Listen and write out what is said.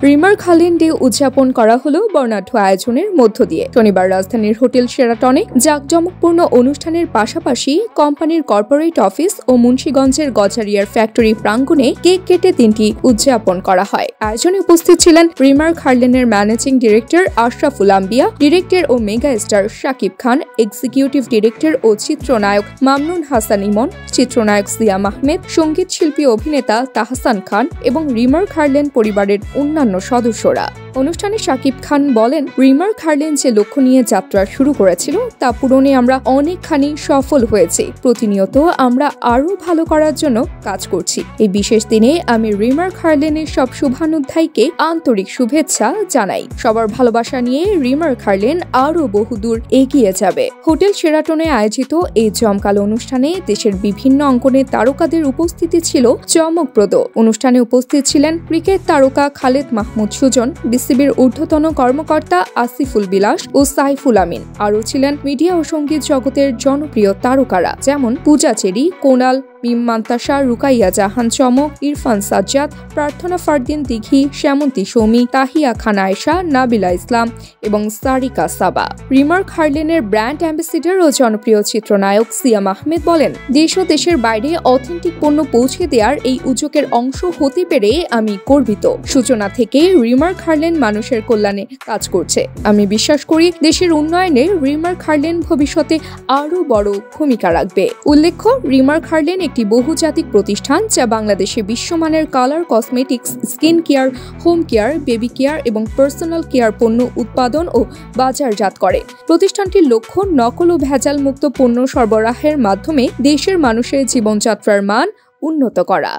রিমার খালিন day উদযাপন করা হলো বর্ণাঢ্য আয়োজনের মধ্য দিয়ে। শনিবার রাজধানীর হোটেল শেরাটনে জাঁকজমকপূর্ণ অনুষ্ঠানের পাশাপাশি কোম্পানির কর্পোরেট অফিস ও মুন্সিগঞ্জের গজারিয়ার ফ্যাক্টরি প্রাঙ্গণে কেক কেটে দিনটি উদযাপন করা হয়। আয়োজনে উপস্থিত ছিলেন রিমার খালিনের ম্যানেজিং ডিরেক্টর আশরাফুল আম্বিয়া, ডিরেক্টর ও mega star Shakib Khan, executive director ও চিত্রনায়ক মামনুন হাসান ইমন, চিত্রনায়ক সিয়াম আহমেদ, সঙ্গীত শিল্পী অভিনেতা তাহসান খান এবং রিমার খালিন পরিবারের অন্যান্য সদস্যরা। অনুষ্ঠানে শাকিব খান বলেন, রিমার খালিন যে লক্ষ্য নিয়ে যাত্রা শুরু করেছিল তা পূরণে আমরা অনেকখানি সফল হয়েছি। প্রতিনিয়ত আমরা আরো ভালো করার জন্য কাজ করছি। এই বিশেষ দিনে আমি রিমার খালিনের সব শুভানুধ্যায়ীকে আন্তরিক শুভেচ্ছা জানাই। সবার ভালোবাসা নিয়ে রিমার খালিন আরো বহুদূর এগিয়ে যাবে। হোটেল শেরাটনে আয়োজিত এই জমকালো অনুষ্ঠানে দেশের বিভিন্ন অঙ্গনের তারকাদের উপস্থিতি ছিল চমকপ্রদ। অনুষ্ঠানে উপস্থিত ছিলেন ক্রিকেট তারকা খালেদ মাহমুদ সুজন, বিসিবির ঊর্ধ্বতন কর্মকর্তা আসিফুল বিলাস ও সাইফুল আমিন। আরও ছিলেন মিডিয়া ও সঙ্গীত জগতের জনপ্রিয় তারকারা যেমন পূজা চেরি, কোনাল, মিম মান্তাসা, রুকাইয়া জাহান চমক, ইরফান সাজ্জাদ, প্রার্থনা ফারদিন দিঘি, শ্যামন্তী সৌমি, তাহিয়া খান আয়েশা, নাবিলা ইসলাম এবং সারিকা সাবা। রিমার খালিনের ব্র্যান্ড অ্যাম্বাসিডর ও জনপ্রিয় চিত্রনায়ক সিয়াম আহমেদ বলেন, দেশ ও দেশের বাইরে অথেন্টিক পণ্য পৌঁছে দেওয়ার এই উদ্যোগের অংশ হতে পেরে আমি গর্বিত। সূচনা থেকে রিমার খালিন মানুষের কল্যাণে কাজ করছে। আমি বিশ্বাস করি দেশের উন্নয়নে রিমার খালিন ভবিষ্যতে আরো বড় ভূমিকা রাখবে। উল্লেখ্য, রিমার খালিন একটি বহুজাতিক প্রতিষ্ঠান যা বাংলাদেশে বিশ্বমানের colour cosmetics, skin care, home care, baby care এবং পার্সোনাল কেয়ার পণ্য উৎপাদন ও বাজারজাত করে। প্রতিষ্ঠানটির লক্ষ্য নকল ও ভেজাল মুক্ত পণ্য সরবরাহের মাধ্যমে দেশের মানুষের জীবনযাত্রার মান উন্নত করা।